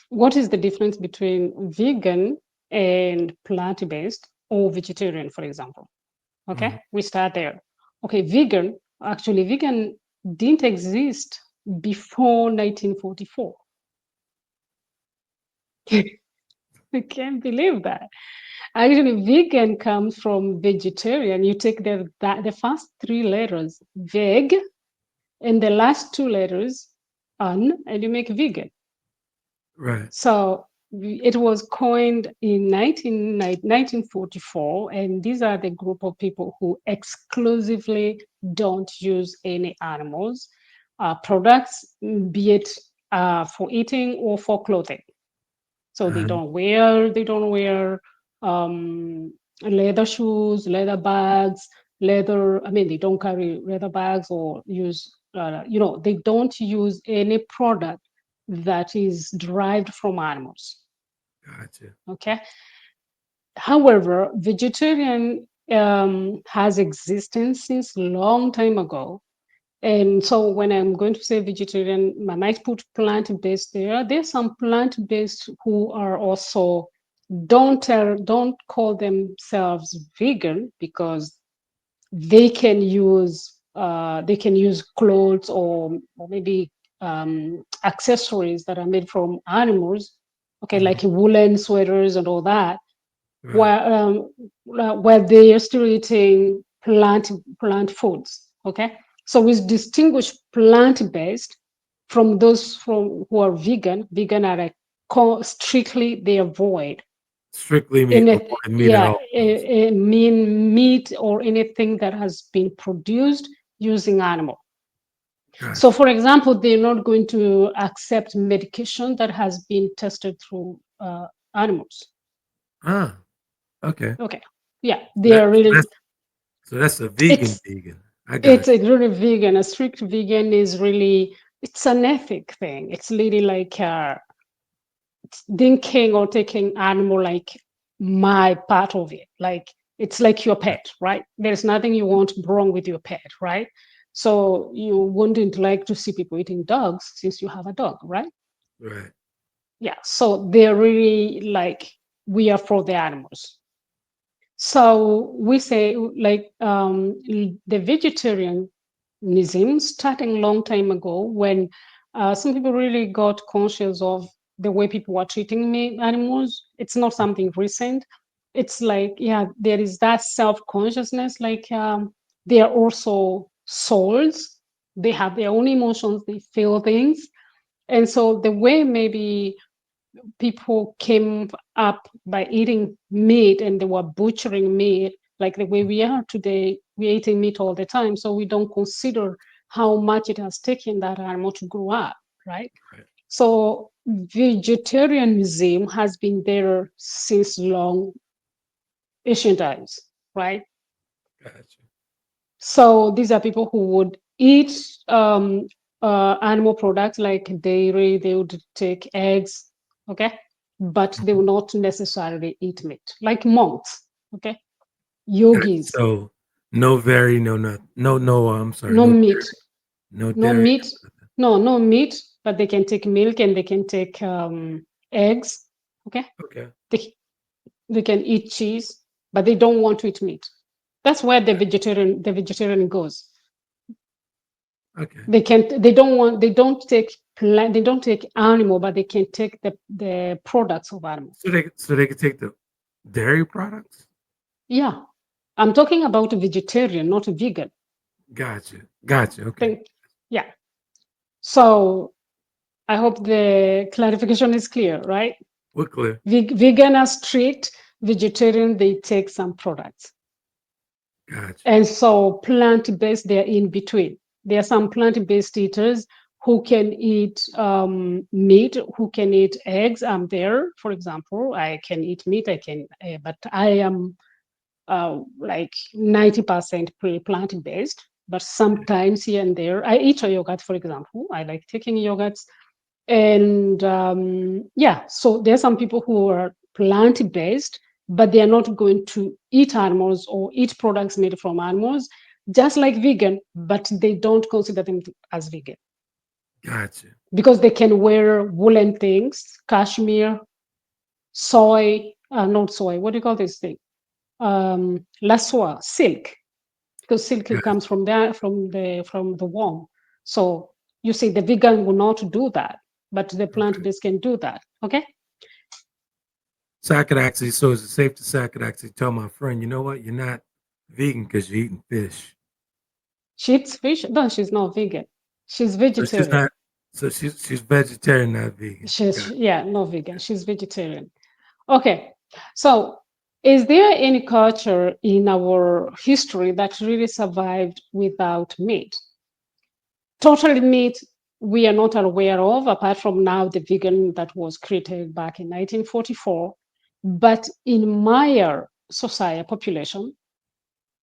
What is the difference between vegan and plant-based or vegetarian, for example? Okay, Mhm. we start there. Okay, vegan, actually, vegan didn't exist before 1944. I can't believe that. Actually, vegan comes from vegetarian. You take the first three letters, veg, and the last two letters, un, and you make vegan. Right. So it was coined in 1944, and these are the group of people who exclusively don't use any animals products, be it for eating or for clothing. So Uh, they don't wear um, leather shoes, leather bags, leather. I mean, they don't carry leather bags or use. They don't use any product that is derived from animals. gotcha. Okay. However, vegetarian has existed since long time ago. And so when I'm going to say vegetarian, I might put plant-based there. There's some plant-based who are also don't call themselves vegan because they can use clothes or maybe accessories that are made from animals, okay, Mhm. like woolen sweaters and all that, Right. where they are still eating plant foods. Okay, so we distinguish plant based from those from who are vegan. Vegan are like strictly they avoid Strictly meat, any avoid meat at yeah all costs. mean meat or anything that has been produced using animal. So, Gotcha. for example, they're not going to accept medication that has been tested through animals. Ah, okay. Okay, yeah, So they are really. that's a vegan It's vegan. I it's got a really vegan. A strict vegan is really it's an ethic thing. It's really like thinking or taking animal like my part of it. Like it's like your you. pet, right? There's nothing you want wrong with your pet, right? So you wouldn't like to see people eating dogs since you have a dog, right? Right. Yeah. So they're really like we are for the animals. So we say like the vegetarianism starting long time ago when some people really got conscious of the way people were treating animals. It's not something recent. It's like yeah, there is that self consciousness. Like they are also souls. They have their own emotions. They feel things, and so the way maybe people came up by eating meat and they were butchering meat like the way we are today. We're eating meat all the time, so we don't consider how much it has taken that animal to grow up, right? Right. So vegetarianism has been there since long ancient times, right? Gotcha. So these are people who would eat animal products like dairy, they would take eggs, okay, but they Mhm. will not necessarily eat meat, like monks, okay, Gotcha. yogis, So no very no not no no I'm sorry, no no meat, dairy. No no dairy. meat, no meat, but they can take milk and they can take eggs, okay, Okay. they, they can eat cheese, but they don't want to eat meat. That's where the vegetarian goes. Okay. They don't take animal, but they can take the products of animal. So they could take the dairy products? Yeah, I'm talking about a vegetarian, not a vegan. Gotcha. Gotcha. Okay. Think, yeah. So I hope the clarification is clear, right? We're clear. Vegan are strict, vegetarian they take some products, Gotcha. and so plant-based they're in between. There are some plant-based eaters who can eat meat, who can eat eggs. I'm there, for example. I can eat meat. But I am like 90% plant-based. But sometimes here and there, I eat a yogurt, for example. I like taking yogurts, and yeah. So there are some people who are plant-based, but they are not going to eat animals or eat products made from animals, just like vegan, but they don't consider them as vegan. Gotcha. because they can wear woolen things, cashmere, soy, not soy, what do you call this thing? La soie, silk, because silk comes Gotcha. from there, from the worm. So you say the vegan will not do that, but the Okay. plant-based can do that. Okay. So I could actually, so is it safe to say I could actually tell my friend, you know what, you're not vegan because you're eating fish. She eats fish. No, she's not vegan. She's So she's vegetarian. not. So she's vegetarian, not vegan. She's, Got yeah, not vegan. She's vegetarian. Okay. So is there any culture in our history that really survived without meat? Totally meat, we are not aware of, apart from now the vegan that was created back in 1944. But in Maya society population,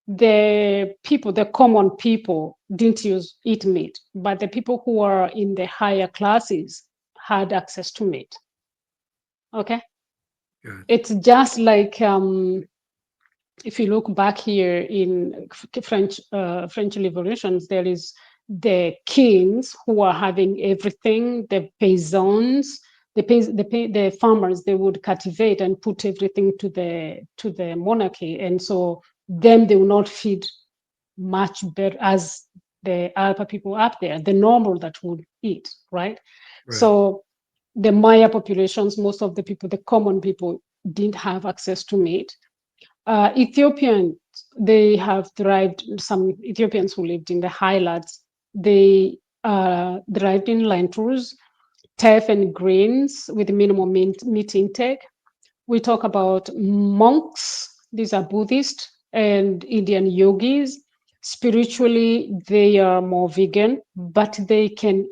the people, the common people, didn't eat meat, but the people who are in the higher classes had access to meat. Okay, gotcha. it's just like if you look back here in French revolutions, there is the kings who are having everything, the paysans, the farmers, they would cultivate and put everything to the monarchy, and so them they will not feed much better as the other people up there, the normal that would eat, right? Right. So the Maya populations, most of the people, the common people, didn't have access to meat. Ethiopians, they have thrived. Some Ethiopians who lived in the highlands, they thrived in lentils, teff, and grains with minimum meat intake. We talk about monks, these are Buddhist and Indian yogis. Spiritually, they are more vegan, but they can,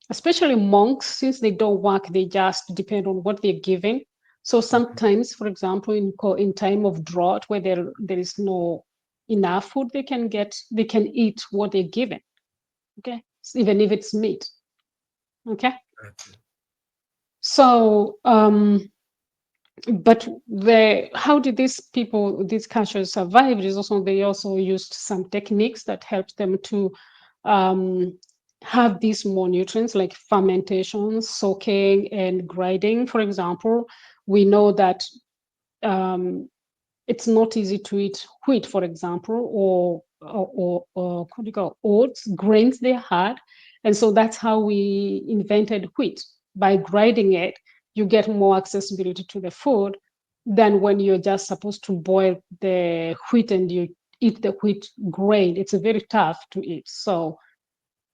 especially monks, since they don't work, they just depend on what they're given. So Mhm. sometimes, for example, in time of drought where there is no enough food, they can eat what they're given. Okay, even if it's meat. Okay, Gotcha. so but how did these cultures survive is also they also used some techniques that helped them to um, have these more nutrients like fermentation, soaking, and grinding. For example, we know that um, it's not easy to eat wheat, for example, or what do you call oats, grains they had. And so that's how we invented wheat. By grinding it, you get more accessibility to the food than when you're just supposed to boil the wheat and you eat the wheat grain. It's very tough to eat. So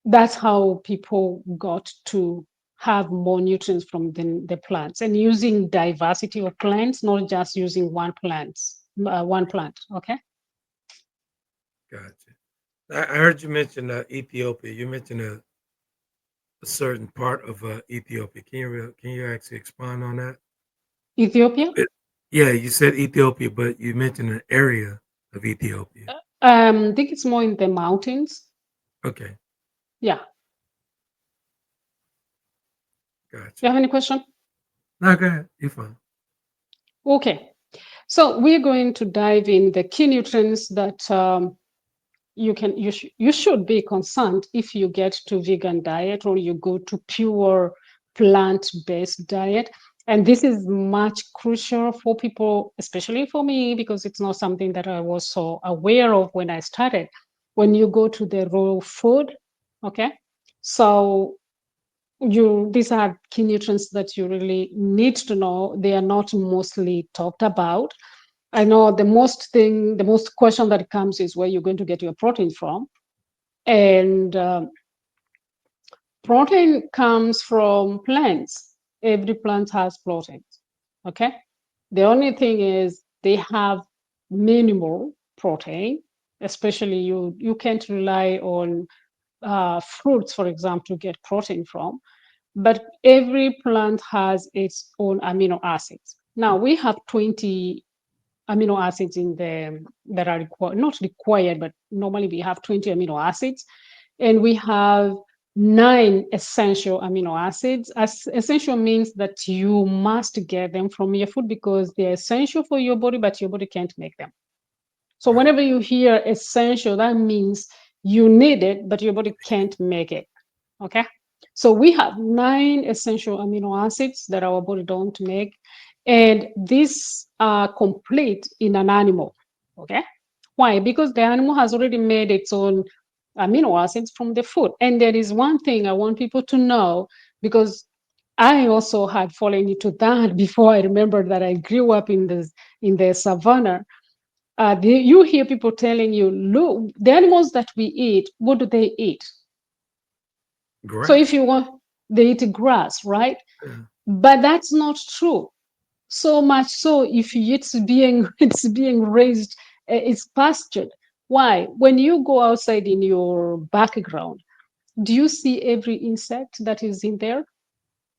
that's how people got to have more nutrients from the plants and using diversity of plants, not just using one plant. Okay. Gotcha. I heard you mention Ethiopia. You mentioned a certain part of Ethiopia. Can you actually expand on that? Ethiopia. It, yeah, you said Ethiopia, but you mentioned an area of Ethiopia. I think it's more in the mountains. Okay, Yeah. You gotcha. have any question? No, go ahead. You're fine. Okay. So we're going to dive in the key nutrients that you should be concerned if you get to vegan diet or you go to pure plant-based diet. And this is much crucial for people, especially for me, because it's not something that I was so aware of when I started. When you go to the raw food, okay, so you these are key nutrients that you really need to know. They are not mostly talked about. I know the most question that comes is where you're going to get your protein from. And protein comes from plants. Every plant has proteins. Okay. The only thing is they have minimal protein, especially you can't rely on fruits, for example, to get protein from. But every plant has its own amino acids. Now we have 20 amino acids in the that are not required, but normally we have 20 amino acids, and we have 9 essential amino acids. As essential means that you must get them from your food because they're essential for your body, but your body can't make them. So Right. whenever you hear essential, that means you need it, but your body can't make it. Okay. So we have nine essential amino acids that our body don't make, and these are complete in an animal. Okay. Why? Because the animal has already made its own amino acids from the food. And there is one thing I want people to know, because I also had fallen into that before I remembered that I grew up in the savannah. You hear people telling you, look, the animals that we eat, what do they eat? So if Grass. you want, they eat grass, right? Yeah. But that's not true. So much so, if it's being it's being raised, it's pastured. Why? When you go outside in your background, do you see every insect that is in there?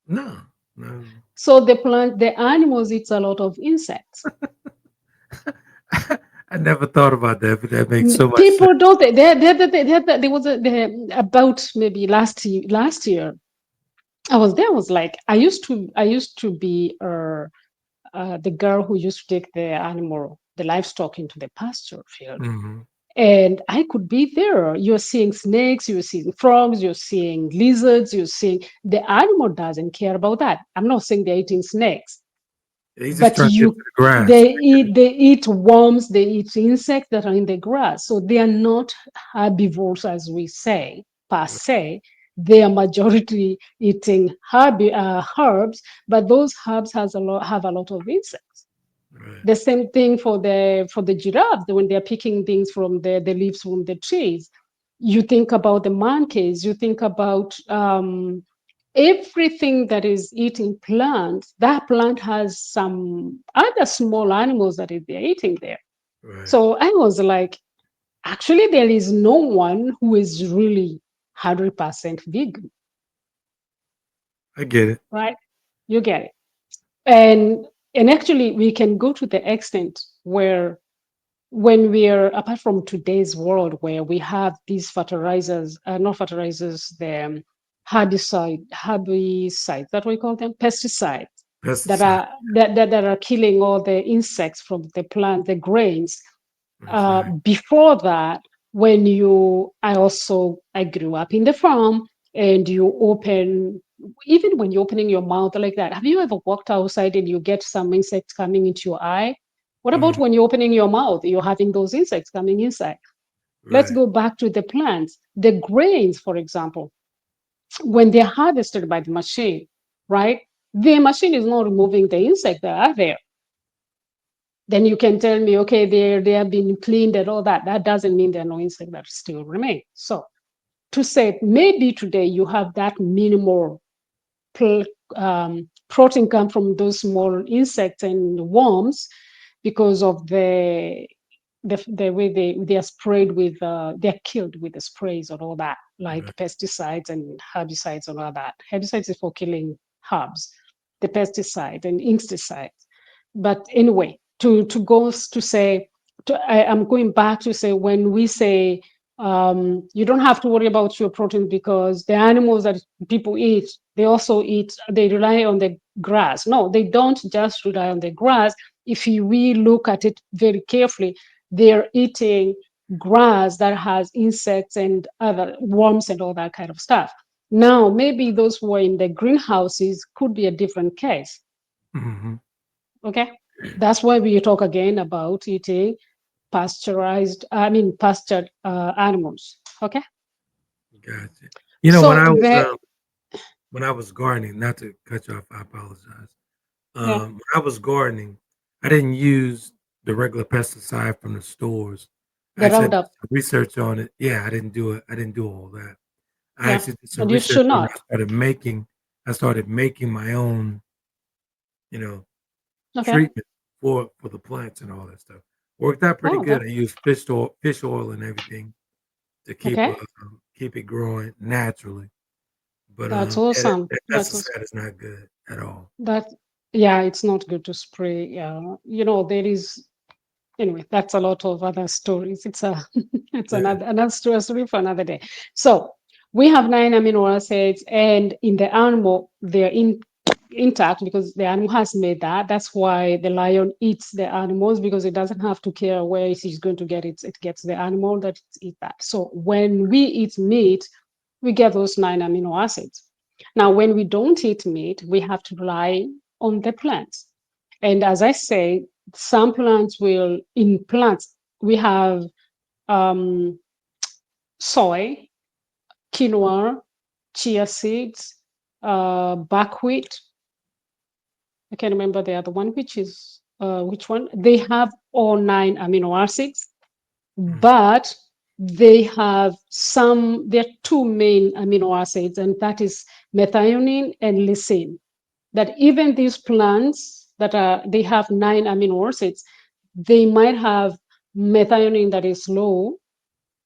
No, no. So the animals eats a lot of insects. I never thought about that, but that makes so much sense. People don't. There was about maybe last year. I was there. I was like, I used to be the girl who used to take the livestock into the pasture field. Hmm. And I could be there. You're seeing snakes, you're seeing frogs, you're seeing lizards, you're seeing the animal doesn't care about that. I'm not saying they're eating snakes, He's just but trying to get to the grass. they eat worms, they eat insects that are in the grass. So they are not herbivores as we say per se. They are majority eating herbs, but those herbs have a lot of insects. Right. The same thing for the giraffes when they're picking things from the leaves from the trees. You think about the monkeys, you think about everything that is eating plants. That plant has some other small animals that they're eating there. Right. So I was like, actually, there is no one who is really 100% vegan, I get it. right? You get it. And actually, we can go to the extent where when we're apart from today's world where we have these fertilizers, not fertilizers, the herbicides that we call them, pesticides that Pesticide. are that are killing all the insects from the plant, the grains. That's right. Before that, I grew up in the farm, and even when you're opening your mouth like that, have you ever walked outside and you get some insects coming into your eye? What about Mm, when you're opening your mouth, you're having those insects coming inside? Let's right. go back to the plants. The grains, for example, when they're harvested by the machine, right? The machine is not removing the insects that are there. Then you can tell me, okay, they have been cleaned and all that. That doesn't mean there are no insects that still remain. So to say maybe today you have that minimal pl- protein come from those small insects and worms because of the way they are sprayed with they're killed with the sprays and all that, like Right. pesticides and herbicides and all that. Herbicides is for killing herbs, the pesticides and insecticides. But anyway, to go to say, I'm going back to say when we say you don't have to worry about your protein because the animals that people eat, they also eat, they rely on the grass. No, they don't just rely on the grass. If we look at it very carefully, they're eating grass that has insects and other worms and all that kind of stuff. Now, maybe those who are in the greenhouses could be a different case. Hmm. Okay. That's why we talk again about eating pastured animals. Okay. Gotcha. So the When I was gardening, not to cut you off, I apologize. Yeah, When I was gardening, I didn't use the regular pesticide from the stores. I the actually did roundup. some research on it. Yeah, I didn't do it. I didn't do all that. I Yeah. actually did some And you research should on it. not. I started making my own, you know, Okay. treatment for the plants and all that stuff. Worked out pretty Oh, good. I used fish oil and everything to okay. keep it growing naturally. But That's yeah, awesome. that That's awesome. pesticide is not good at all. That Yeah, it's not good to spray. There is anyway, that's a lot of other stories. It's a it's Yeah. another story for another day. So we have nine amino acids, and in the animal they're intact because the animal has made that. That's why the lion eats the animals, because it doesn't have to care where it is going to get it. It gets the animal that it eats that. So when we eat meat, We get those 9 amino acids. Now, when we don't eat meat, we have to rely on the plants. And as I say, some plants will, in plants, we have um, soy, quinoa, chia seeds, buckwheat. I can't remember the other one, which is which one. They have all 9 amino acids, Mm. but they have some, there are two main amino acids, and that is methionine and lysine. That even these plants that are, they have 9 amino acids, they might have methionine that is low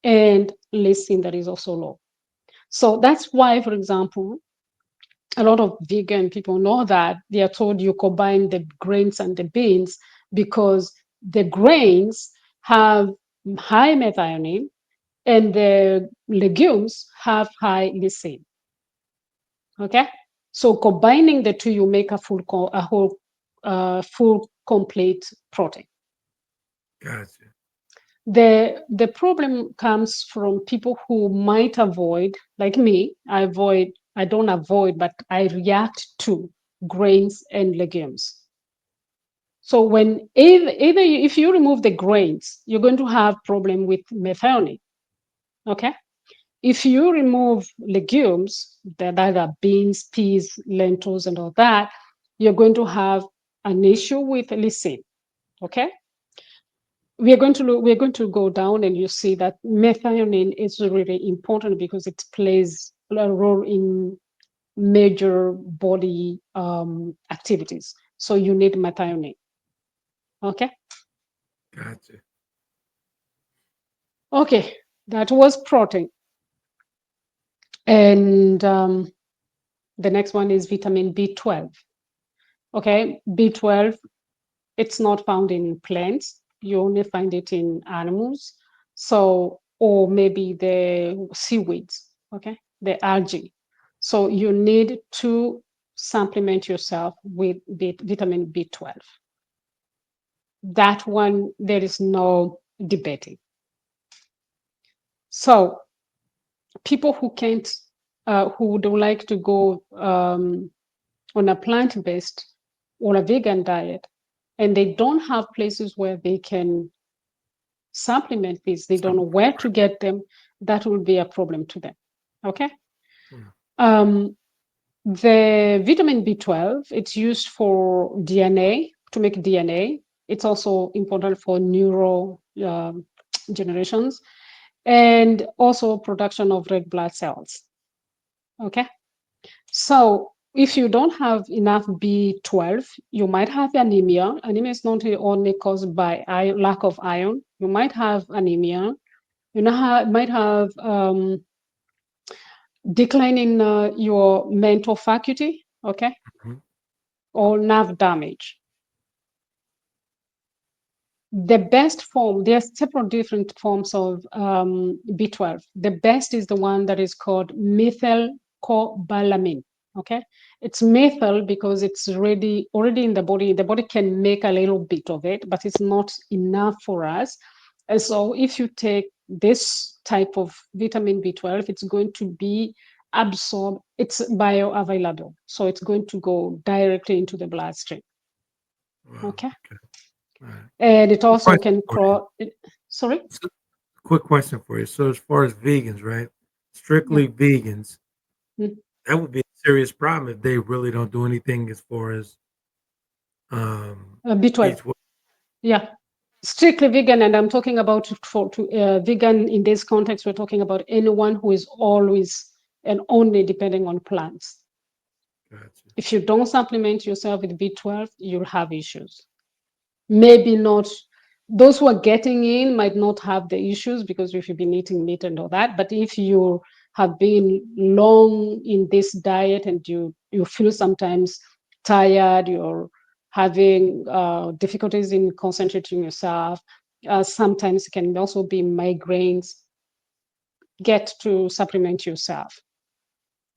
and lysine that is also low. So that's why, for example, a lot of vegan people know that they are told you combine the grains and the beans because the grains have high methionine and the legumes have high lysine. Okay, so combining the two, you make a full complete protein. Gotcha. The problem comes from people who might avoid, like me. I don't avoid, but I react to grains and legumes. So when either if you remove the grains, you're going to have problem with methionine. Okay. If you remove legumes, that are beans, peas, lentils, and all that, you're going to have an issue with lysine. Okay, we're going to go down, and you see that methionine is really important because it plays a role in major body activities. So you need methionine. Okay, Gotcha. okay, that was protein, and the next one is vitamin B12. Okay, B12, it's not found in plants. You only find it in animals. So, or maybe the seaweeds, okay, the algae. So you need to supplement yourself with vitamin B12. That one, there is no debating. So people who can't, who don't like to go on a plant-based or a vegan diet, and they don't have places where they can supplement these, they don't know Supplement, where to right. get them, that will be a problem to them. Okay. Mm. Um, the vitamin B12, it's used for DNA, to make DNA. It's also important for neural generations and also production of red blood cells. Okay. So if you don't have enough B12, you might have anemia. Anemia is not only caused by lack of iron. You might have anemia. You know, might have decline in your mental faculty, okay, Mhm. or nerve damage. The best form, there's several different forms of B12. The best is the one that is called methylcobalamin. Okay, it's methyl because it's already in the body. The body can make a little bit of it, but it's not enough for us. And so, if you take this type of vitamin B12, it's going to be absorbed. It's bioavailable, so it's going to go directly into the bloodstream. Wow. Okay, Okay. All right. and it Quick also question can for you. cross. Sorry. So, quick question for you. So, as far as vegans, right? Yeah. Strictly vegans, Mm. that would be a serious problem if they really don't do anything as far as B12. B12. Yeah. Strictly vegan, and I'm talking about vegan in this context. We're talking about anyone who is always and only depending on plants. Gotcha. If you don't supplement yourself with B12, you'll have issues. Maybe not, those who are getting in might not have the issues because if you've been eating meat and all that, but if you have been long in this diet and you feel sometimes tired, you're having difficulties in concentrating yourself, sometimes it can also be migraines, get to supplement yourself.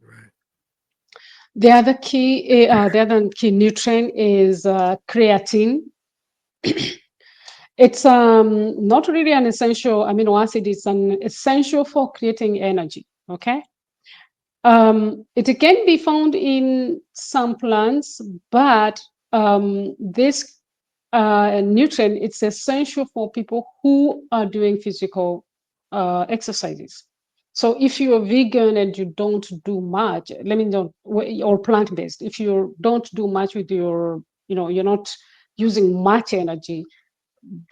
Right. The other key nutrient is creatine. It's not really an essential amino acid. It's an essential for creating energy. Okay, It can be found in some plants, but this nutrient it's essential for people who are doing physical exercises. So if you're vegan and you don't do much, let me know, or plant-based, if you don't do much with your, you're not using much energy,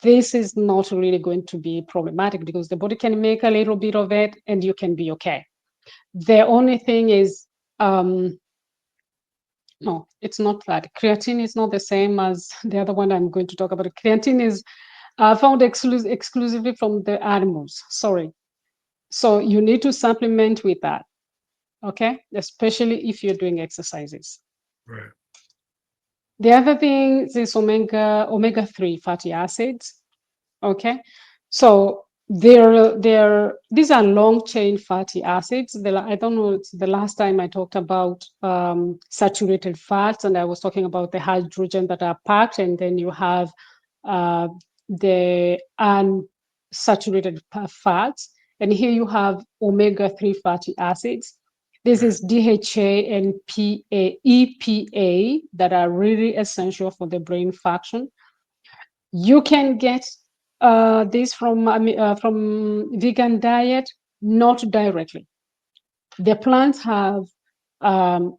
this is not really going to be problematic because the body can make a little bit of it and you can be okay. The only thing is, um, no, it's not that. Creatine is not the same as the other one I'm going to talk about. Creatine is found exclusively from the animals. Sorry. So you need to supplement with that, okay? Especially if you're doing exercises. Right. The other thing is omega 3 fatty acids. Okay, so these are long chain fatty acids. I don't know, it's the last time I talked about saturated fats, and I was talking about the hydrogen that are packed, and then you have uh, the unsaturated fats, and here you have omega 3 fatty acids. This Right. is DHA and EPA that are really essential for the brain function. You can get this from vegan diet, not directly. The plants have um,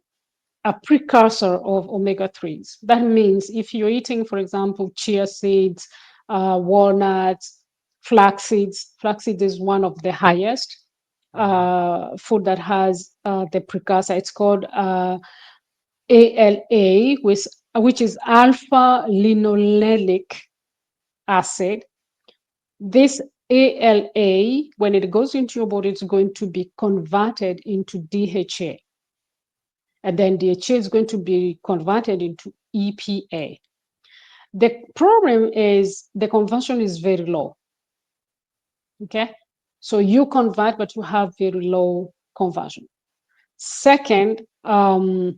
a precursor of omega 3s. That means if you're eating, for example, chia seeds, walnuts, flax seeds is one of the highest Hmm. food that has the precursor. It's called ALA, which is alpha linolenic acid. This ALA, when it goes into your body, it's going to be converted into DHA. And then DHA is going to be converted into EPA. The problem is the conversion is very low. Okay. So you convert, but you have very low conversion. Second, for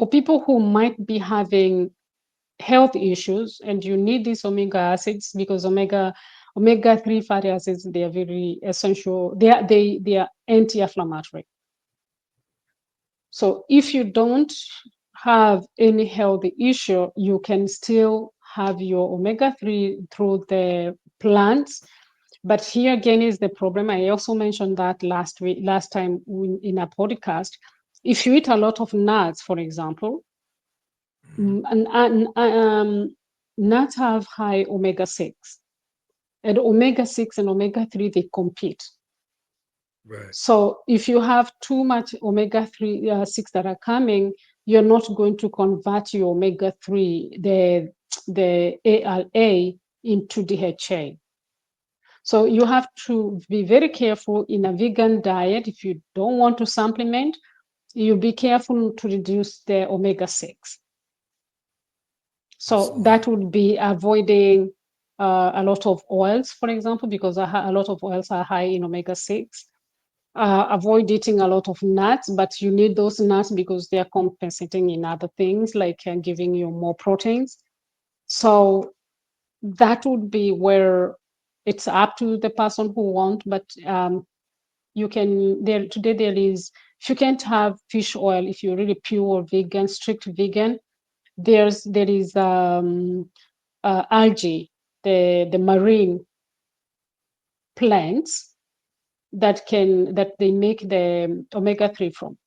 people who might be having health issues and you need these omega acids because omega 3 fatty acids, they are very essential. They are anti-inflammatory. So if you don't have any healthy issue, you can still have your omega 3 through the plants. But here again is the problem. I also mentioned that last time in a podcast. If you eat a lot of nuts, for example, Hmm. nuts have high omega 6, and omega 6 and omega 3 they compete. Right. So if you have too much omega 3 6 that are coming, you're not going to convert your omega 3, the ALA, into DHA. So you have to be very careful in a vegan diet. If you don't want to supplement, you be careful to reduce the omega 6. So Absolutely. that would be avoiding a lot of oils, for example, because a lot of oils are high in omega 6. Avoid eating a lot of nuts, but you need those nuts because they are compensating in other things, like giving you more proteins. So that would be where it's up to the person who want, but you can there today there is, if you can't have fish oil, if you're really pure vegan, strict vegan, there is algae, the marine plants that they make the omega 3 from.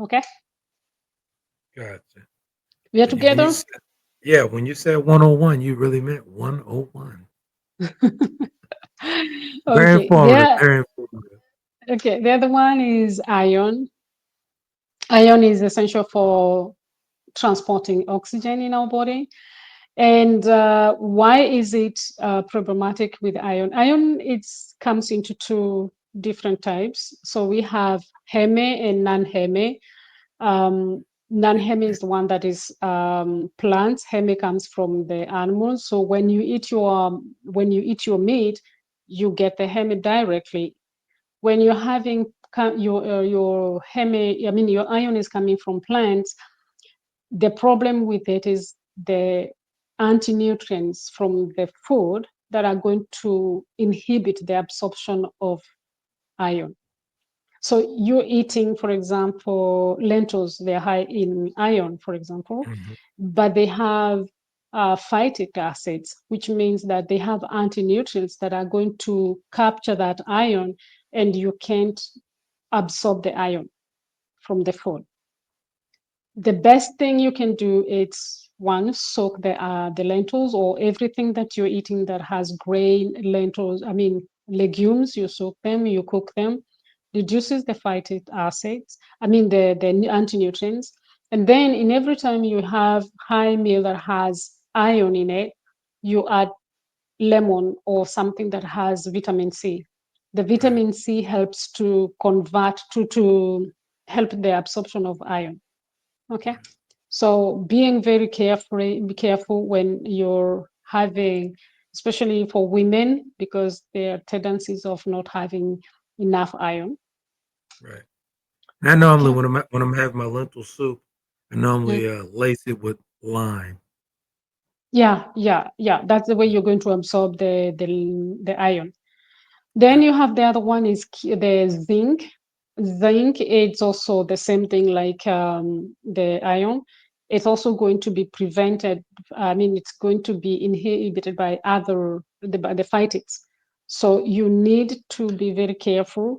Okay, Gotcha. we are When you together. said, yeah, when you said 101, you really meant 101. Very Okay, informative. Very informative. the other one is iron. Iron is essential for transporting oxygen in our body. And why is it problematic with iron? Iron it comes into two different types. So we have heme and non-heme. Non-heme is the one that is plants. Heme comes from the animals. So when you eat your meat, you get the heme directly. When you're having your heme, I mean your iron is coming from plants. The problem with it is the anti-nutrients from the food that are going to inhibit the absorption of iron. So you're eating, for example, lentils, they're high in iron, for example, Hmm. but they have phytic acids, which means that they have anti-nutrients that are going to capture that iron, and you can't absorb the iron from the food. The best thing you can do is one, soak the lentils or everything that you're eating that has grain, lentils, I mean legumes. You soak them, you cook them, reduces the phytic acids. I mean the anti-nutrients. And then in every time you have high meal that has iron in it, you add lemon or something that has vitamin C. The Right. vitamin C helps to convert to help the absorption of iron. Okay. Right. So being very careful, be careful when you're having, especially for women, because there are tendencies of not having enough iron. Right. And I normally Okay. when I'm having my lentil soup, I Mm. normally lace it with lime. Yeah, yeah, yeah. That's the way Yeah. you're going to absorb the iron. Then Yeah. you have the other one is the zinc. Zinc, it's also the same thing like the iron. It's also going to be prevented. I mean, it's going to be inhibited by by the phytics. So you need to be very careful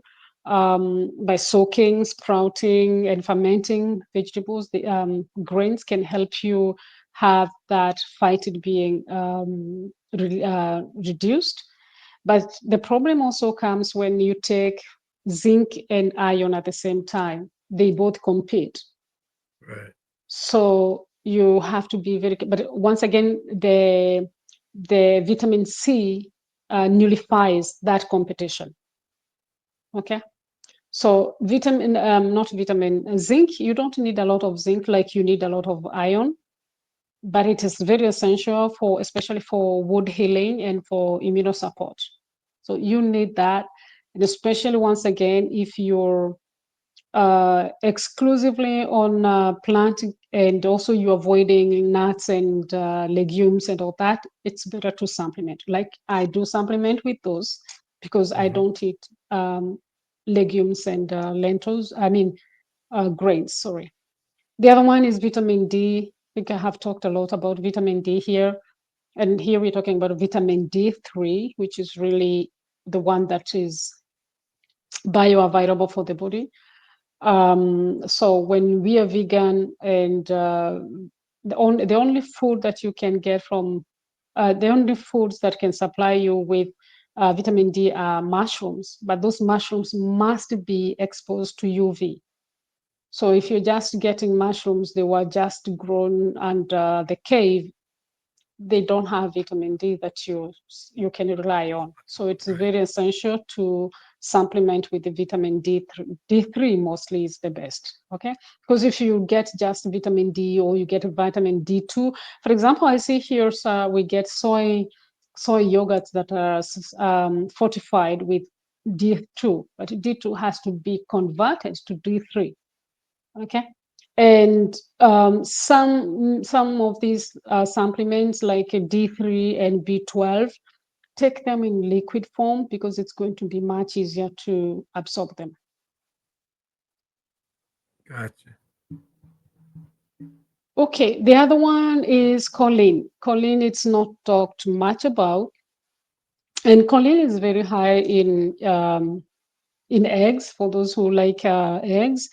by soaking, sprouting, and fermenting vegetables. The grains can help you have that phytic being reduced, but the problem also comes when you take zinc and iron at the same time. They both compete. Right. So you have to be very, but once again, the vitamin C nullifies that competition. Okay. So vitamin, not vitamin, zinc, you don't need a lot of zinc like you need a lot of iron, but it is very essential for, especially for wound healing and for immunosupport. So you need that, and especially once again, if you're exclusively on plant and also you're avoiding nuts and legumes and all that, it's better to supplement. Like I do supplement with those because I Hmm. don't eat legumes and lentils. I mean grains. Sorry. The other one is vitamin D. I think I have talked a lot about vitamin D here. And here we're talking about vitamin D3, which is really the one that is bioavailable for the body. So when we are vegan and the only food that you can get from the only foods that can supply you with vitamin D are mushrooms, but those mushrooms must be exposed to UV. So if you're just getting mushrooms, they were just grown under the cave, they don't have vitamin D that you can rely on. So it's Right. very essential to supplement with the vitamin D3. D3 mostly is the best. Okay, because if you get just vitamin D or you get vitamin D2, for example, I see here so we get soy yogurts that are fortified with D2, but D2 has to be converted to D3. Okay. And some of these supplements like D3 and B12, take them in liquid form because it's going to be much easier to absorb them. Gotcha. Okay, the other one is choline. Choline, it's not talked much about, and choline is very high in eggs. For those who like eggs,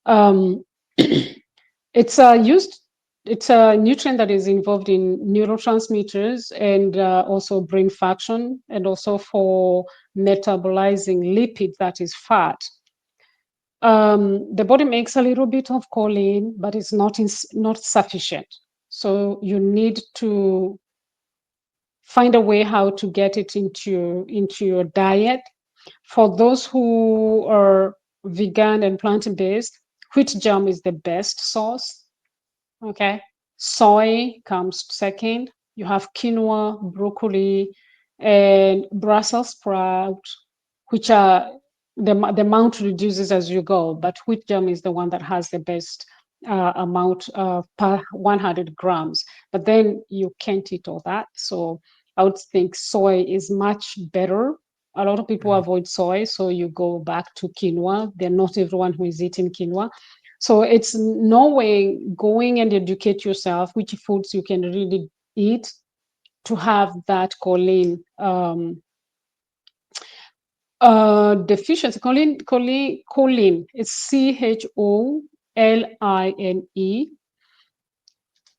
um, it's used. It's a nutrient that is involved in neurotransmitters and also brain function, and also for metabolizing lipid that is fat. The body makes a little bit of choline, but it's not sufficient. So you need to find a way how to get it into your diet. For those who are vegan and plant-based, wheat germ is the best source. Okay. Soy comes second. You have quinoa, broccoli, and Brussels sprout, which are the amount reduces as you go, but wheat germ is the one that has the best amount per 100 grams. But then you can't eat all that. So I would think soy is much better A lot of people Mm. avoid soy, so you go back to quinoa. They're not everyone who is eating quinoa. So it's no way going and educate yourself which foods you can really eat to have that choline deficiency. Choline is choline,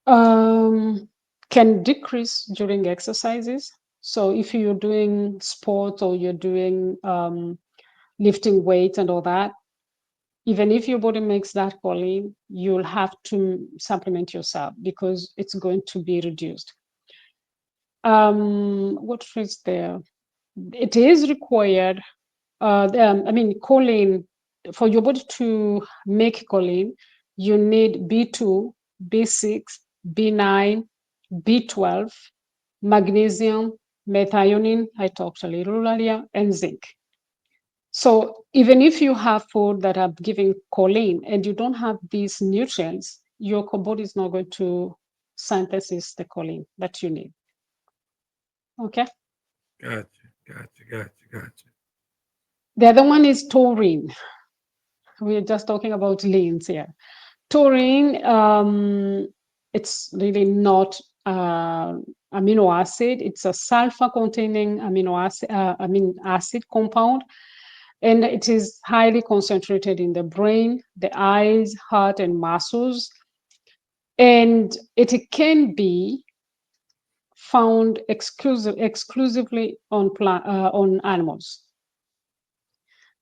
um, can decrease during exercises. So if you're doing sports or you're doing lifting weights and all that, even if your body makes that choline, you'll have to supplement yourself because it's going to be reduced. What is there? It is required. Choline, for your body to make choline, you need B2, B6, B9, B12, magnesium, methionine, I talked a little earlier, and zinc. So even if you have food that are giving choline and you don't have these nutrients, your body is not going to synthesize the choline that you need. Okay. Gotcha, gotcha, gotcha, gotcha. The other one is taurine. We're just talking about leans here. Taurine, it's really not amino acid. It's a sulfur-containing amino acid compound, and it is highly concentrated in the brain, the eyes, heart, and muscles. And it can be found exclusively on animals.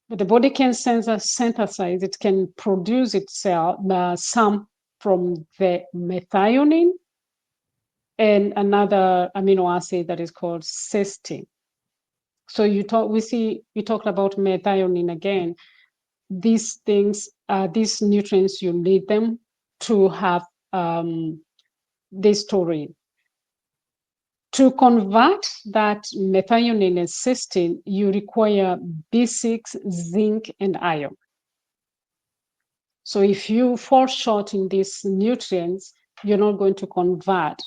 But the body can synthesize, it can produce itself some from the methionine and another amino acid that is called cysteine. So we talked about methionine again. These things, these nutrients, you need them to have this taurine. To convert that methionine and cysteine, you require B6, zinc, and iron. So if you fall short in these nutrients, you're not going to convert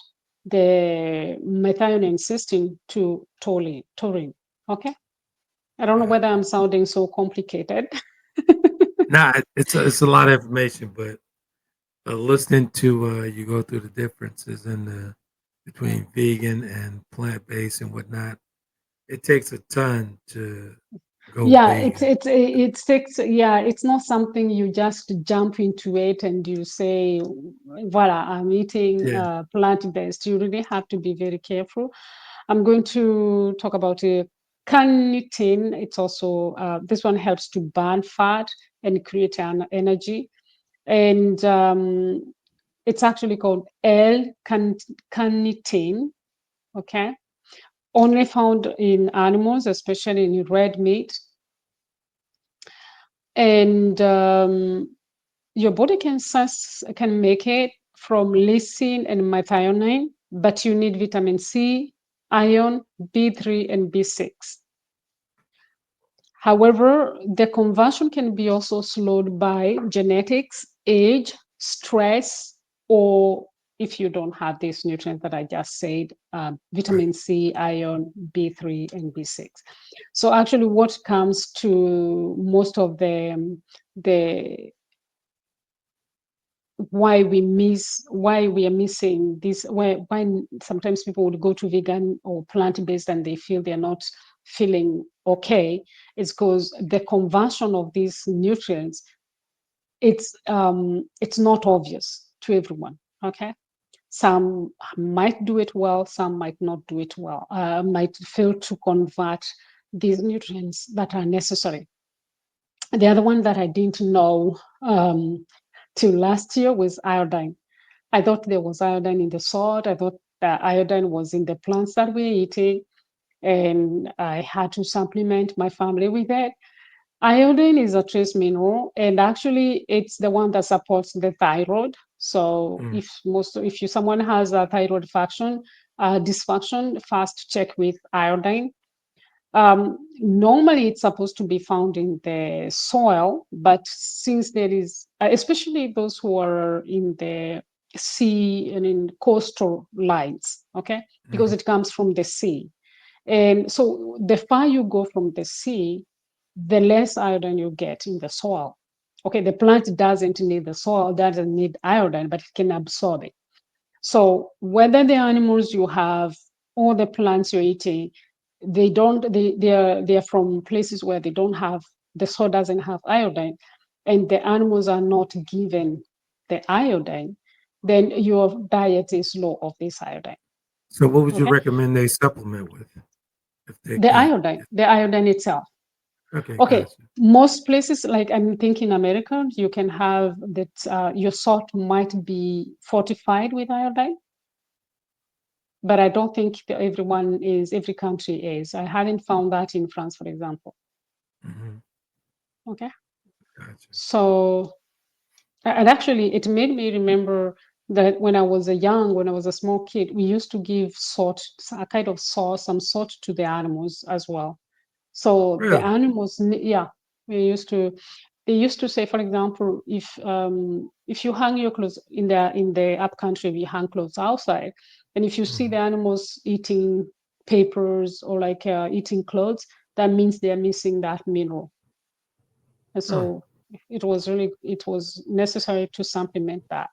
the methionine cysteine to taurine. Okay. I don't know whether Gotcha. I'm sounding so complicated. Nah, it's a lot of information, but listening to you go through the differences in the between vegan and plant based and whatnot, it takes a ton to go Yeah, vegan. it takes, yeah, it's not something you just jump into it and you say, voila, I'm eating Yeah. plant-based. You really have to be very careful. I'm going to talk about carnitine. It's also this one helps to burn fat and create an energy, and it's actually called L-carnitine. Okay, only found in animals, especially in red meat. And your body can make it from lysine and methionine, but you need vitamin C, iron, B3, and B6. However, the conversion can be also slowed by genetics, age, stress, or if you don't have these nutrients that I just said, Right. vitamin C, iron, B3, and B6. So actually, what comes to most of the why we are missing this, why sometimes people would go to vegan or plant-based and they feel they're not feeling okay, is because the conversion of these nutrients, it's not obvious to everyone. Okay, some might do it well, some might not do it well, might fail to convert these nutrients that are necessary. The other one that I didn't know till last year was iodine. I thought there was iodine in the salt. I thought that iodine was in the plants that we're eating, and I had to supplement my family with it. Iodine is a trace mineral, and actually, it's the one that supports the thyroid. So, Mm. if someone has a thyroid dysfunction, first check with iodine. Normally, it's supposed to be found in the soil, but since there is, especially those who are in the sea and in coastal lines, okay, because Mm. it comes from the sea. And so the far you go from the sea, the less iodine you get in the soil. Okay, the plant doesn't need the soil, doesn't need iodine, but it can absorb it. So whether the animals you have or the plants you're eating, they don't they are from places where they don't have the soil doesn't have iodine, and the animals are not given the iodine, then your diet is low of this iodine. So, what would you Okay, recommend they supplement with if they the can't iodine, get? the iodine itself. Okay, Okay, gotcha. most places, like I'm thinking America, you can have that your salt might be fortified with iodine, but I don't think that every country is. I haven't found that in France, for example. Hmm. Okay, Gotcha. so and actually, it made me remember that when I was a small kid, we used to give salt, a kind of salt, some salt to the animals as well. So the Really? animals, yeah, we used to. They used to say, for example, if you hang your clothes in the up country, we hang clothes outside, and if you see the Hmm. animals eating papers or like eating clothes, that means they are missing that mineral. And Huh. so it was necessary to supplement that.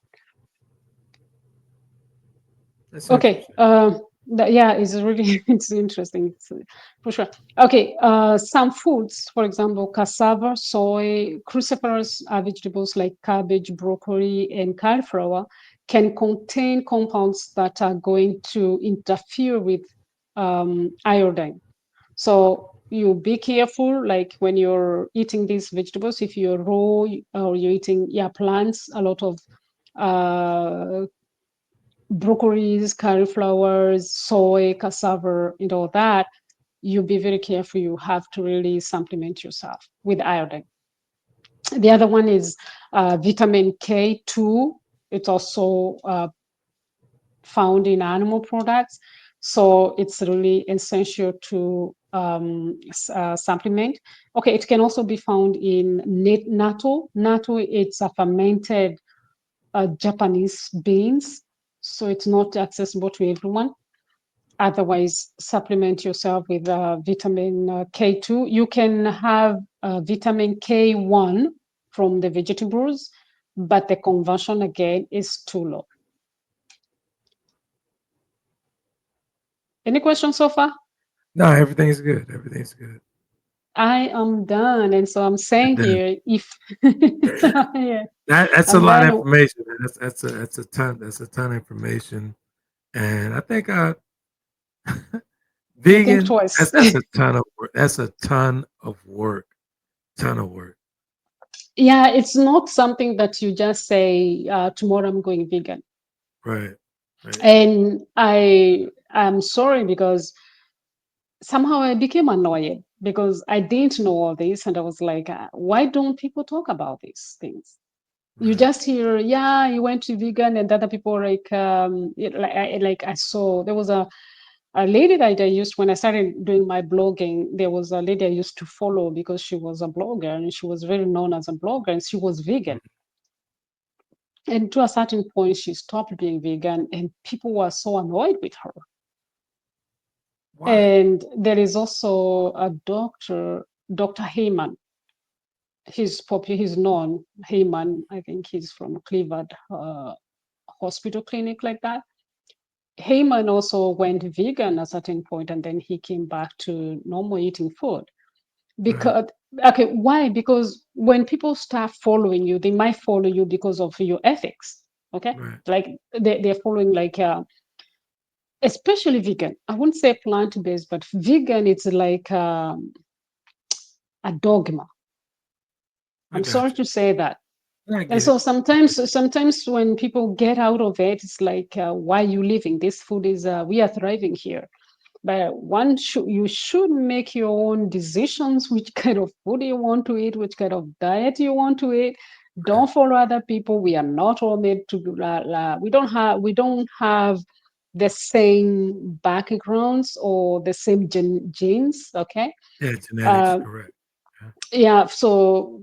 That's Okay. interesting. Yeah, it's really it's interesting. For sure. Okay. Some foods, for example, cassava, soy, cruciferous vegetables like cabbage, broccoli, and cauliflower can contain compounds that are going to interfere with iodine. So you be careful, like when you're eating these vegetables, if you're raw or you're eating, yeah, plants, a lot of uh, broccolis, cauliflowers, soy, cassava, and all that, you be very careful. You have to really supplement yourself with iodine. The other one is vitamin K2. It's also found in animal products. So it's really essential to supplement. Okay, it can also be found in natto. Natto, it's a fermented Japanese beans, so it's not accessible to everyone. Otherwise, supplement yourself with vitamin K2. You can have vitamin K1 from the vegetables, but the conversion again is too low. Any questions so far? No, everything's good. Everything's good. I am done. And so I'm You're saying done. here, if yeah, That's a I'm lot of done. information, man. That's a ton of information, and I think You think vegan. twice. That's a ton of work. That's a ton of work. Ton of work. Yeah, it's not something that you just say, tomorrow I'm going vegan. Right. Right. And I'm sorry because somehow I became annoyed because I didn't know all this. And I was like, why don't people talk about these things? You Right. just hear, yeah, you went to vegan, and other people are like, like I saw there was a lady that I used when I started doing my blogging. There was a lady I used to follow because she was a blogger and she was very known as a blogger and she was vegan. Mhm. And to a certain point, she stopped being vegan, and people were so annoyed with her. Why? And there is also a doctor, Dr. Heyman. He's popular. He's known. Heyman. I think he's from Cleveland Hospital Clinic, like that. Heyman also went vegan at a certain point, and then he came back to normal eating food. Right. Because okay, why? Because when people start following you, they might follow you because of your ethics. Okay, Right. like they're following like especially vegan. I wouldn't say plant-based, but vegan, it's like a dogma. I I'm sorry got you. to say that. I And get so it. sometimes when people get out of it, it's like, why are you living? This food is, we are thriving here. But you should make your own decisions, which kind of food you want to eat, which kind of diet you want to eat. Right. Don't follow other people. We are not all made to, we don't have the same backgrounds or the same genes. Okay. Yeah, genetics, Uh, correct. Yeah. yeah, so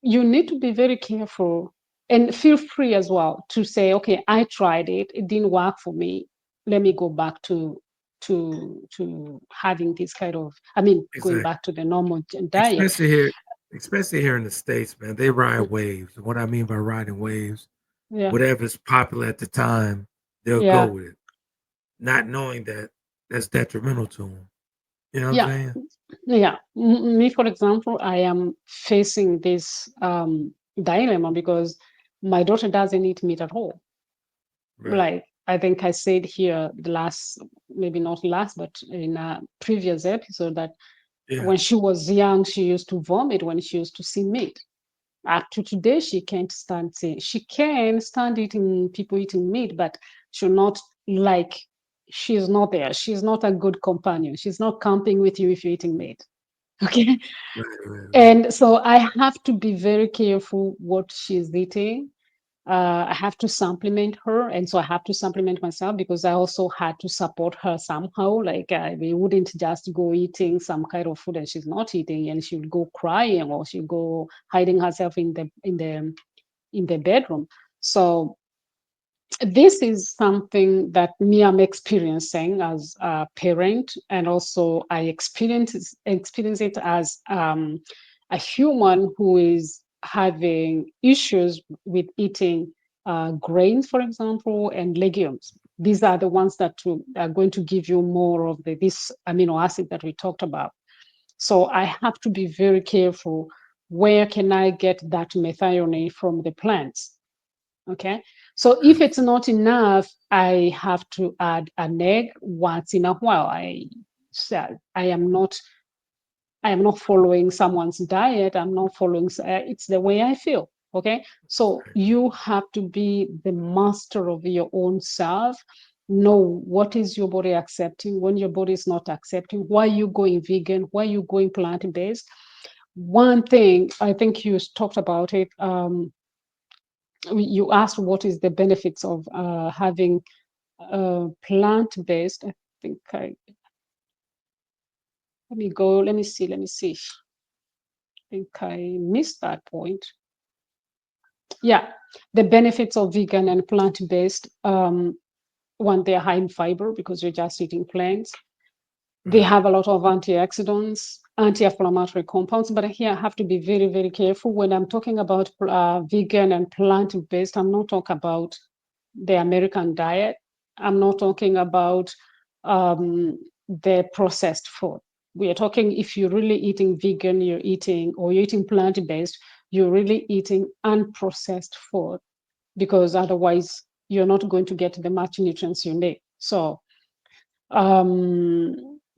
you need to be very careful and feel free as well to say, okay, I tried it, it didn't work for me. Let me go back to to having this kind of, I mean, going Exactly. back to the normal diet. Especially here, especially here in the States, man. They ride waves. What I mean by riding waves, Yeah, whatever's popular at the time, they'll go yeah, with it, not knowing that that's detrimental to them. You know what I'm yeah, saying? yeah. Me, for example, I am facing this dilemma because my daughter doesn't eat meat at all. Right. Like I think I said here the last, maybe not last, but in a previous episode, that Yeah. when she was young, she used to vomit when she used to see meat. Up to today, she can't stand seeing. She can stand eating people eating meat, but she'll not like. She's not there. She's not a good companion. She's not camping with you if you're eating meat. Okay, Right. Right. Right. and so I have to be very careful what she's eating. I have to supplement her, and so I have to supplement myself because I also had to support her somehow. Like we wouldn't just go eating some kind of food and she's not eating, and she would go crying or she'll go hiding herself in the bedroom. So this is something that me I'm experiencing as a parent, and also I experience it as a human who is having issues with eating grains, for example, and legumes. These are the ones that are going to give you more of this amino acid that we talked about. So I have to be very careful. Where can I get that methionine from the plants? Okay. So if Right. it's not enough, I have to add an egg once in a while. I am not, I am not following someone's diet. I'm not following, it's the way I feel. Okay. So Right. you have to be the master of your own self. Know what is your body accepting, when your body is not accepting, why you going vegan, why you going plant-based. One thing, I think you talked about it, you asked what is the benefits of having plant-based. I think let me go, let me see. I think I missed that point. Yeah, the benefits of vegan and plant-based. One, they're high in fiber because you're just eating plants. They Right. have a lot of antioxidants, anti-inflammatory compounds. But here I have to be very, very careful when I'm talking about vegan and plant-based. I'm not talking about the American diet. I'm not talking about the processed food. We are talking, if you're really eating vegan, you're eating, or you're eating plant-based, you're really eating unprocessed food, because otherwise you're not going to get the much nutrients you need. So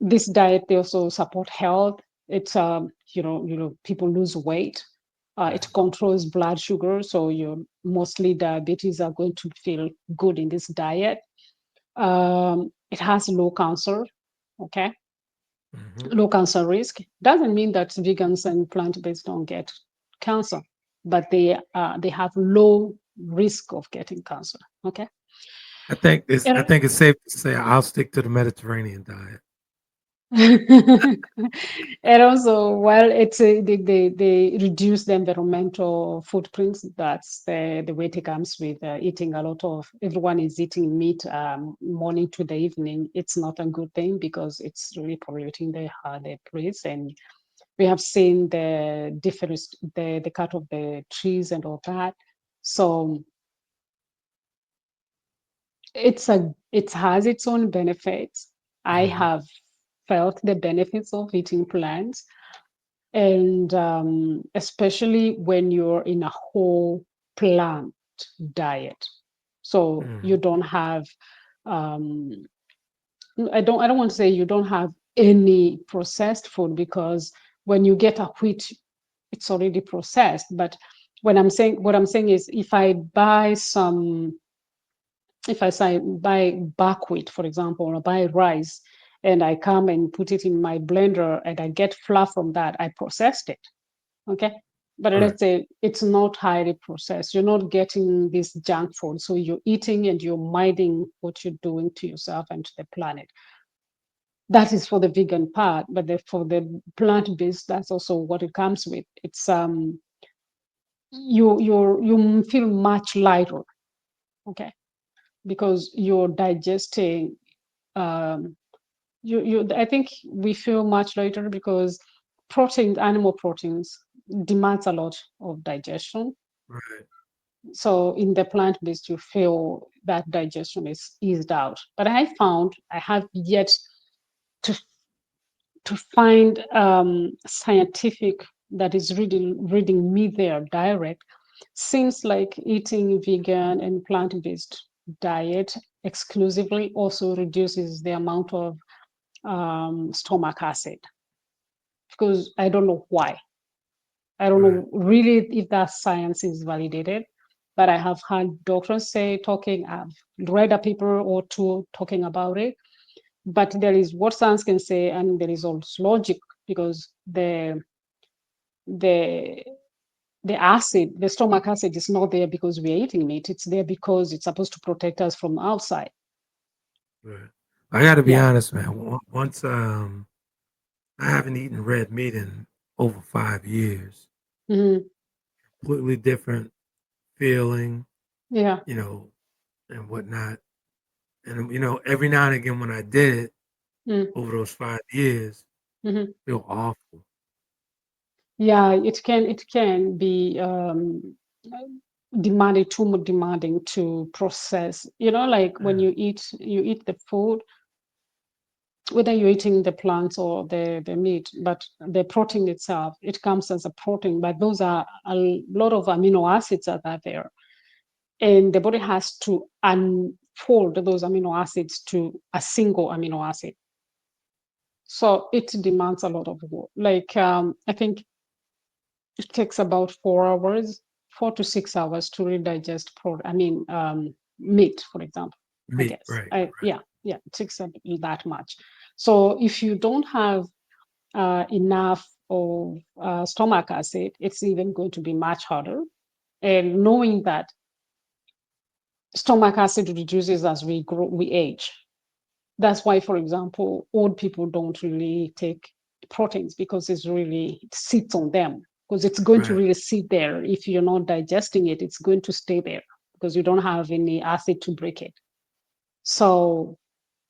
this diet, they also support health. It's people lose weight. It Right. controls blood sugar, so your mostly diabetes are going to feel good in this diet. It has low cancer. Okay, Mm-hmm. low cancer risk doesn't mean that vegans and plant-based don't get cancer, but they have low risk of getting cancer. Okay. I think it's safe to say I'll stick to the Mediterranean diet. And also, well, they reduce the environmental footprints. That's the way it comes with eating a lot of. Everyone is eating meat morning to the evening. It's not a good thing because it's really polluting the place. And we have seen the cut of the trees and all that. So it has its own benefits. I Mm-hmm. have felt the benefits of eating plants, and especially when you're in a whole plant diet. So Mm-hmm. you don't have, um, I don't want to say you don't have any processed food, because when you get a wheat, it's already processed. But what I'm saying is, if I say buy buckwheat, for example, or buy rice, and I come and put it in my blender and I get flour from that, I processed it. Okay. But Right. let's say it's not highly processed. You're not getting this junk food. So you're eating and you're minding what you're doing to yourself and to the planet. That is for the vegan part, but for the plant-based, that's also what it comes with. It's you feel much lighter, okay, because you're digesting. I think we feel much lighter because proteins, animal proteins, demands a lot of digestion. Right. So in the plant based, you feel that digestion is eased out. But I found I have yet to find scientific that is reading me there direct. Seems like eating vegan and plant based diet exclusively also reduces the amount of stomach acid, because I don't know why. I don't Right. know really if that science is validated, but I have heard doctors say talking, I've read a paper or two talking about it. But there is what science can say, and there is also logic, because the the acid, the stomach acid, is not there because we're eating meat. It's there because it's supposed to protect us from outside. Right. I got to be Yeah. honest, man. Once I haven't eaten red meat in over 5 years. Hmm. Completely different feeling, Yeah. you know, and whatnot. And every now and again when I did it over those 5 years, Mm-hmm. feel awful. Yeah, it can be demanding, too much demanding to process. Like when Yeah. you eat the food, whether you're eating the plants or the meat, but the protein itself, it comes as a protein, but those are a lot of amino acids that are there, and the body has to unfold those amino acids to a single amino acid. So it demands a lot of work. Like I think it takes about 4 hours, 4 to 6 hours to really digest meat, for example. I Meat, guess. right, right. Yeah, it takes that much. So if you don't have enough of stomach acid, it's even going to be much harder. And knowing that stomach acid reduces as we grow, we age. That's why, for example, old people don't really take proteins, because it sits on them, because it's going to Right. really sit there. If you're not digesting it, it's going to stay there because you don't have any acid to break it. So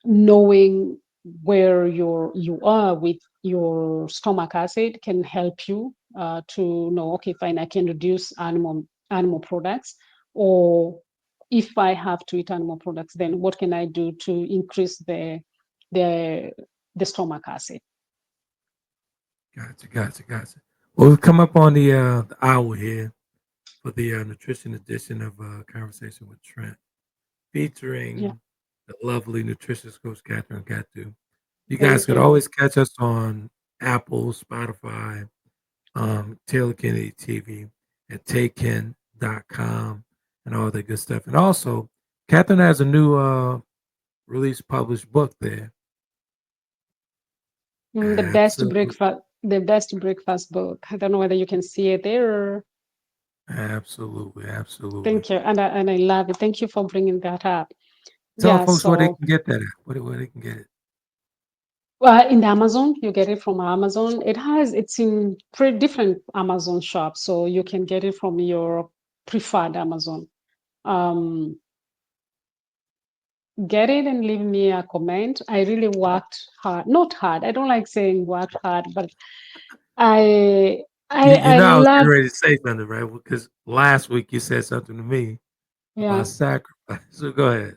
knowing where you are with your stomach acid can help you to know, okay, fine, I can reduce animal products, or if I have to eat animal products, then what can I do to increase the the stomach acid? Gotcha, gotcha, gotcha. Well, we've come up on the hour here for the nutrition edition of Conversation with Trent, Yeah, featuring the lovely nutritionist coach Catherine Gatu. You guys thank could you. always catch us on Apple, Spotify, Taylor Kennedy TV, at taken.com, and all that good stuff. And also, Catherine has a new release published book there. Absolutely, The best breakfast book. I don't know whether you can see it there. absolutely, absolutely. Thank you, and I love it. Thank you for bringing that up. Tell Yeah, folks where they so can get that at. Where they can get it. in the Amazon, you get it from Amazon. It's in pretty different Amazon shops, so you can get it from your preferred Amazon. Um, get it and leave me a comment. I really worked hard, not hard. I don't like saying worked hard, but I You I know, I was love, getting ready to say something, right? Because last week you said something to me about yeah. sacrifice. So go ahead.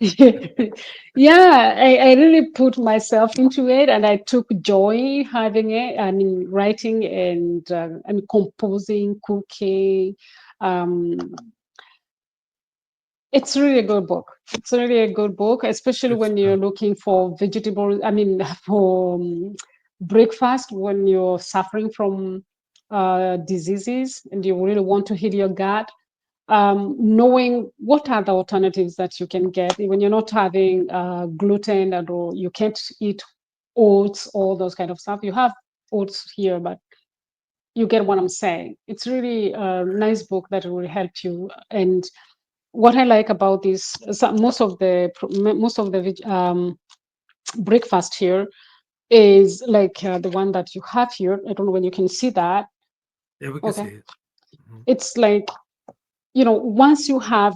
Yeah, I really put myself into it, and I took joy having it. I mean, writing and composing, cooking. Um, it's really a good book. It's really a good book, especially Good when you're stuff. looking for vegetable. I mean, for breakfast when you're suffering from diseases and you really want to heal your gut, knowing what are the alternatives that you can get when you're not having gluten, and or you can't eat oats, all those kind of stuff. You have oats here, but you get what I'm saying. It's really a nice book that will help you. And what I like about this, most of the breakfast here is like the one that you have here. I don't know when you can see that. Yeah, we can see Okay, it. Mhm. it's like, once you have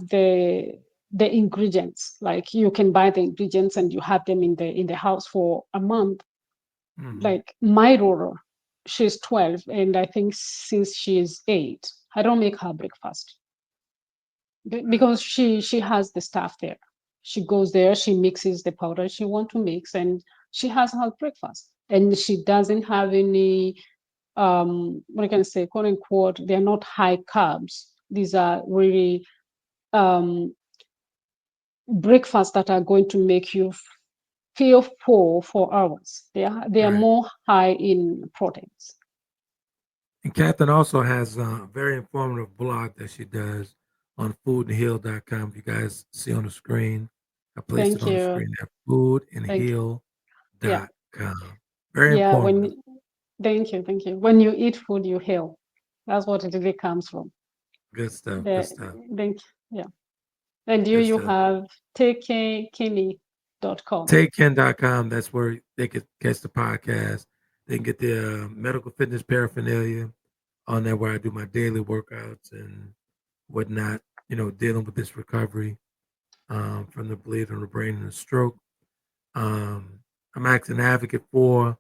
the ingredients. Like you can buy the ingredients and you have them in the house for a month. Hmm. Like my daughter, she's 12, and I think since she's 8, I don't make her breakfast because she has the stuff there. She goes there, she mixes the powder she want to mix, and she has her breakfast. And she doesn't have any what can I say, quote unquote, they're not high carbs. These are really um breakfasts that are going to make you feel full for hours. They are Right. more high in proteins. And Catherine also has a very informative blog that she does on foodandheal.com. You guys see on the screen. I placed it Thank on the you. screen at Thank you. Yeah. foodandheal.com. Very Yeah. informative. Thank you. Thank you. When you eat food, you heal. That's what it really comes from. Good stuff. Good The stuff. thank yeah. And Good you stuff. have takekenny.com. TakeKen.com. That's where they could catch the podcast. They can get the medical fitness paraphernalia on there where I do my daily workouts and whatnot, dealing with this recovery from the bleed on the brain and the stroke. I'm actually an advocate for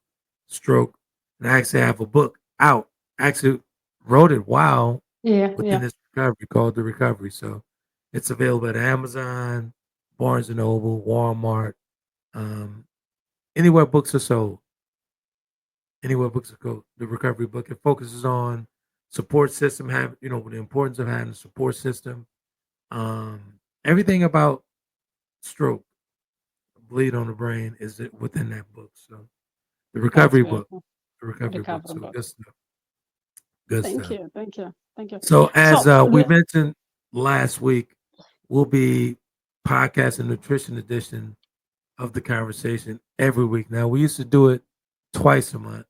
stroke, and I actually have a book out. I actually wrote it while Yeah, within yeah. this recovery called The Recovery. So it's available at Amazon, Barnes and Noble, Walmart, um, anywhere books are sold. Anywhere books are sold. The Recovery book. It focuses on support system, have the importance of having a support system. Everything about stroke, bleed on the brain is within that book. So the That's recovery book, beautiful. the recovery book. Recovery So book. good stuff. Good Thank stuff. you. Thank you. Thank you. So as So we mentioned last week, we'll be podcast nutrition edition of the conversation every week. Now we used to do it twice a month.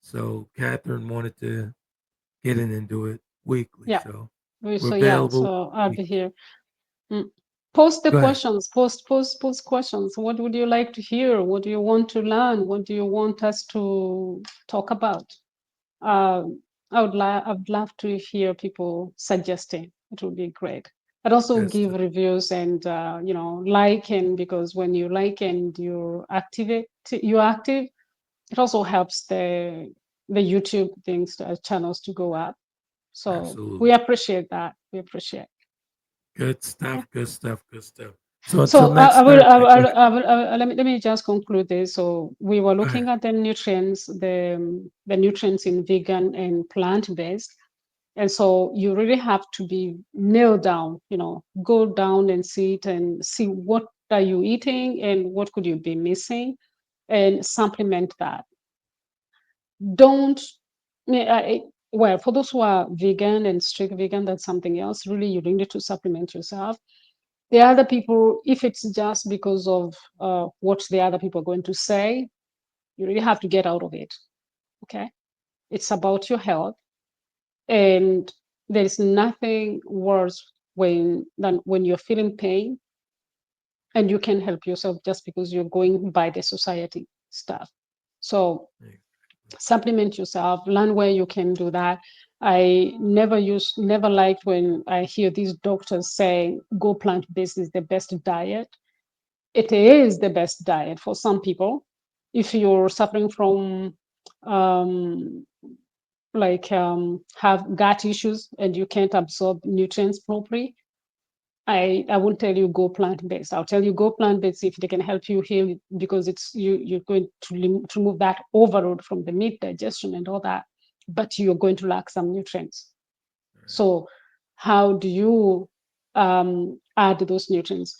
So Catherine wanted to get in and do it weekly. yeah. So we're So yeah, available so I'll be weekly. here. Mm. Post the Go ahead. questions. Post questions. What would you like to hear? What do you want to learn? What do you want us to talk about? I would love to hear people suggesting. It would be great. I'd also Good give stuff. reviews and like, and because when you like and you're active, it also helps the YouTube things, channels to go up. So we Absolutely. appreciate that. We appreciate. Good Yeah. stuff. Good stuff. Good stuff. So until So next Thursday, go ahead. let me just conclude this. So we were Go ahead. looking at the nutrients in vegan and plant based, and so you really have to be nailed down. Go down and see it and see what are you eating and what could you be missing, and supplement that. Don't well, for those who are vegan and strict vegan, that's something else. Really, you really need to supplement yourself. The other people, if it's just because of what the other people are going to say, you really have to get out of it. Okay, it's about your health, and there is nothing worse than when you're feeling pain and you can help yourself just because you're going by the society stuff. So supplement yourself, learn where you can do that. I never liked when I hear these doctors saying go plant-based is the best diet. It is the best diet for some people. If you're suffering from um, have gut issues and you can't absorb nutrients properly, I won't tell you go plant based. I'll tell you go plant based if they can help you heal because you're going to remove that overload from the meat digestion and all that, but you're going to lack some nutrients. All right. So how do you add those nutrients?